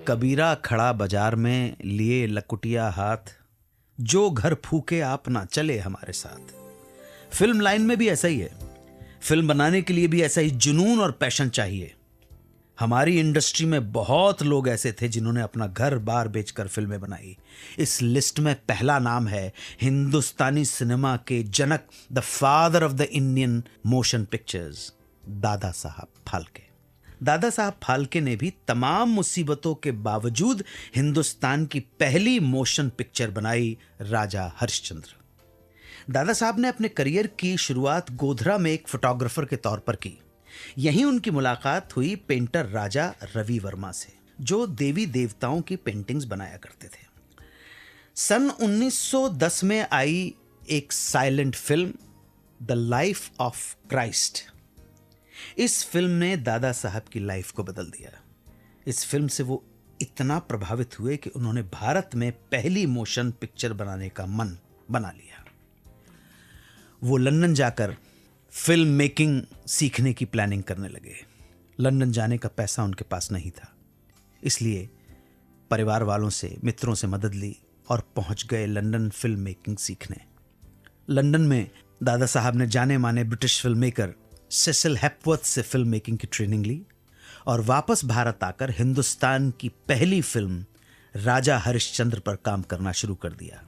कबीरा खड़ा बाजार में लिए लकुटिया हाथ, जो घर फूके आप ना चले हमारे साथ। फिल्म लाइन में भी ऐसा ही है। फिल्म बनाने के लिए भी ऐसा ही जुनून और पैशन चाहिए। हमारी इंडस्ट्री में बहुत लोग ऐसे थे जिन्होंने अपना घर बार बेचकर फिल्में बनाई। इस लिस्ट में पहला नाम है हिंदुस्तानी सिनेमा के जनक, the father of the Indian motion pictures, Dada Saheb Phalke. दादा साहब फाल्के ने भी तमाम मुसीबतों के बावजूद हिंदुस्तान की पहली मोशन पिक्चर बनाई, राजा हरिश्चंद्र। दादा साहब ने अपने करियर की शुरुआत गोधरा में एक फोटोग्राफर के तौर पर की। यहीं उनकी मुलाकात हुई पेंटर राजा रवि वर्मा से, जो देवी देवताओं की पेंटिंग्स बनाया करते थे। सन 1910 में आई एक silent film, the life of Christ. इस फिल्म ने दादा साहब की लाइफ को बदल दिया। इस फिल्म से वो इतना प्रभावित हुए कि उन्होंने भारत में पहली मोशन पिक्चर बनाने का मन बना लिया। वो लंदन जाकर फिल्म मेकिंग सीखने की प्लानिंग करने लगे। लंदन जाने का पैसा उनके पास नहीं था, इसलिए परिवार वालों से, मित्रों से मदद ली और पहुंच गए लंदन फिल्म मेकिंग सीखने। लंदन में दादा साहब ने जाने माने ब्रिटिश फिल्म मेकर सेसिल हेपवर्थ से फिल्म मेकिंग की ट्रेनिंग ली और वापस भारत आकर हिंदुस्तान की पहली फिल्म राजा हरिश्चंद्र पर काम करना शुरू कर दिया।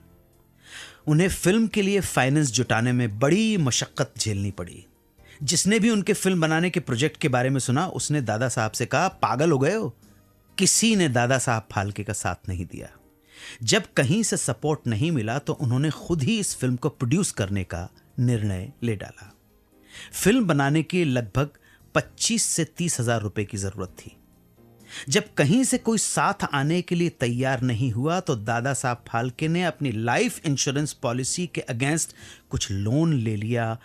उन्हें फिल्म के लिए फाइनेंस जुटाने में बड़ी मशक्कत झेलनी पड़ी। जिसने भी उनके फिल्म बनाने के प्रोजेक्ट के बारे में सुना, उसने दादा साहब से कहा, पागल हो गए हो? किसी ने दादा साहब फाल्के का साथ नहीं दिया। जब कहीं से सपोर्ट नहीं मिला तो उन्होंने खुद ही इस फिल्म को प्रोड्यूस करने का निर्णय ले डाला। फिल्म बनाने के लगभग 25 से 30 हजार रुपए की जरूरत थी। जब कहीं से कोई साथ आने के लिए तैयार नहीं हुआ तो दादा साहब फाल्के ने अपनी लाइफ इंश्योरेंस पॉलिसी के अगेंस्ट कुछ लोन ले लिया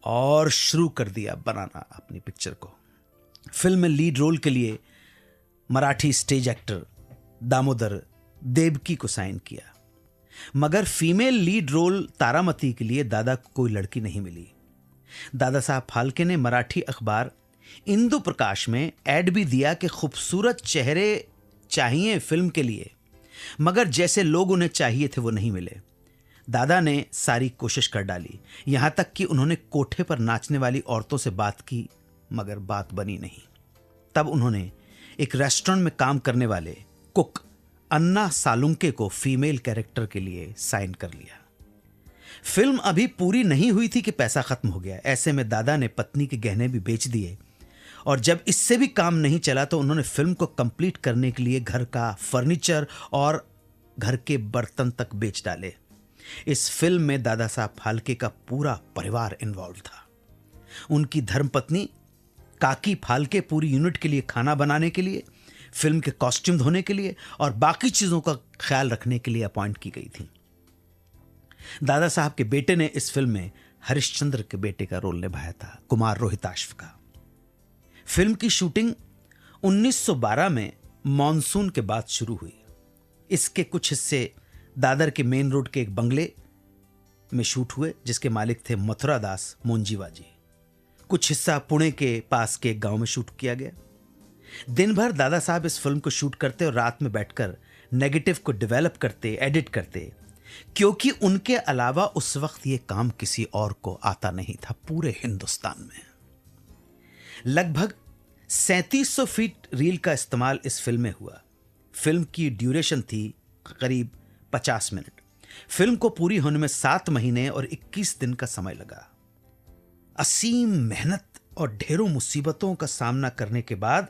और शुरू कर दिया बनाना अपनी पिक्चर को। फिल्म में लीड रोल के लिए मराठी स्टेज एक्टर दामोदर देवकी को साइन किया, मगर फीमेल लीड रोल तारामती के लिए दादा को कोई लड़की नहीं मिली। दादा साहब फाल्के ने मराठी अखबार इंदु प्रकाश में ऐड भी दिया कि खूबसूरत चेहरे चाहिए फिल्म के लिए, मगर जैसे लोग उन्हें चाहिए थे वो नहीं मिले। दादा ने सारी कोशिश कर डाली, यहां तक कि उन्होंने कोठे पर नाचने वाली औरतों से बात की, मगर बात बनी नहीं। तब उन्होंने एक रेस्टोरेंट में काम करने वाले कुक अन्ना सालुंके को फीमेल कैरेक्टर के लिए साइन कर लिया। फिल्म अभी पूरी नहीं हुई थी कि पैसा खत्म हो गया। ऐसे में दादा ने पत्नी के गहने भी बेच दिए और जब इससे भी काम नहीं चला तो उन्होंने फिल्म को कंप्लीट करने के लिए घर का फर्नीचर और घर के बर्तन तक बेच डाले। इस फिल्म में दादा साहब फाल्के का पूरा परिवार इन्वॉल्व था। उनकी धर्मपत्नी काकी फाल्के पूरी यूनिट के लिए खाना बनाने के लिए, फिल्म के कॉस्ट्यूम धोने के लिए और बाकी चीजों का ख्याल रखने के लिए अपॉइंट की गई थी। दादा साहब के बेटे ने इस फिल्म में हरिश्चंद्र के बेटे का रोल निभाया था, कुमार रोहिताश्व का। फिल्म की शूटिंग 1912 में मॉनसून के बाद शुरू हुई। इसके कुछ हिस्से दादर के मेन रोड के एक बंगले में शूट हुए, जिसके मालिक थे मथुरा दास मोंजीवा जी। कुछ हिस्सा पुणे के पास के एक गांव में शूट किया गया। दिन भर दादा साहब इस फिल्म को शूट करते और रात में बैठकर नेगेटिव को डेवलप करते, एडिट करते, क्योंकि उनके अलावा उस वक्त यह काम किसी और को आता नहीं था पूरे हिंदुस्तान में। लगभग 3700 फीट रील का इस्तेमाल इस फिल्म में हुआ। फिल्म की ड्यूरेशन थी करीब 50 मिनट। फिल्म को पूरी होने में 7 महीने और 21 दिन का समय लगा। असीम मेहनत और ढेरों मुसीबतों का सामना करने के बाद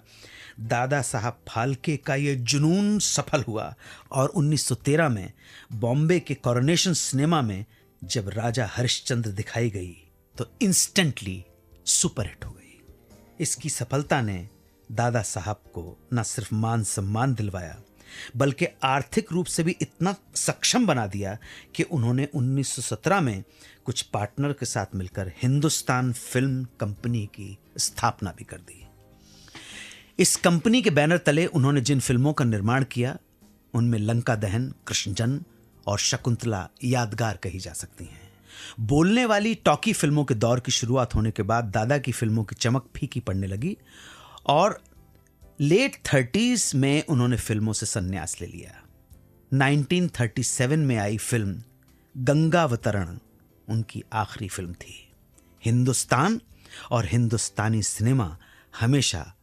दादा साहब फाल्के का यह जुनून सफल हुआ और 1913 में बॉम्बे के कोरोनेशन सिनेमा में जब राजा हरिश्चंद्र दिखाई गई तो इंस्टेंटली सुपरहिट हो गई। इसकी सफलता ने दादा साहब को न सिर्फ मान सम्मान दिलवाया बल्कि आर्थिक रूप से भी इतना सक्षम बना दिया कि उन्होंने 1917 में कुछ पार्टनर के साथ मिलकर हिंदुस्तान फिल्म कंपनी की स्थापना भी कर दी। इस कंपनी के बैनर तले उन्होंने जिन फिल्मों का निर्माण किया उनमें लंका दहन, कृष्ण जन्म और शकुंतला यादगार कही जा सकती हैं। बोलने वाली टॉकी फिल्मों के दौर की शुरुआत होने के बाद दादा की फिल्मों की चमक फीकी पड़ने लगी और लेट 30s में उन्होंने फिल्मों से संन्यास ले लिया। 1937 में आई फिल्म गंगावतरण उनकी आखिरी फिल्म थी। हिंदुस्तान और हिंदुस्तानी सिनेमा हमेशा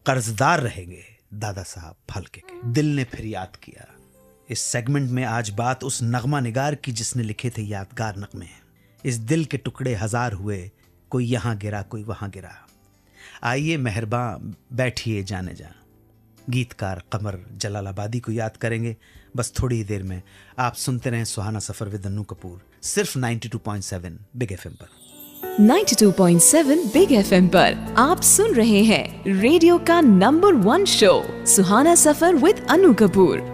कर्जदार रहेंगे दादा साहब फाल्के के। दिल ने फिर याद किया। इस सेगमेंट में आज बात उस नगमा निगार की जिसने लिखे थे यादगार नगमे। इस दिल के टुकड़े हजार हुए, कोई यहां गिरा कोई वहां गिरा। आइए मेहरबान बैठिए जाने जा। गीतकार कमर जलालाबादी को याद करेंगे बस थोड़ी ही देर में। आप सुनते रहें सुहाना सफर विद अन्नू कपूर, सिर्फ 92.7 बिग एफएम पर। 92.7 बिग एफएम पर आप सुन रहे हैं रेडियो का number 1 show Suhana suffer with Annu Kapoor.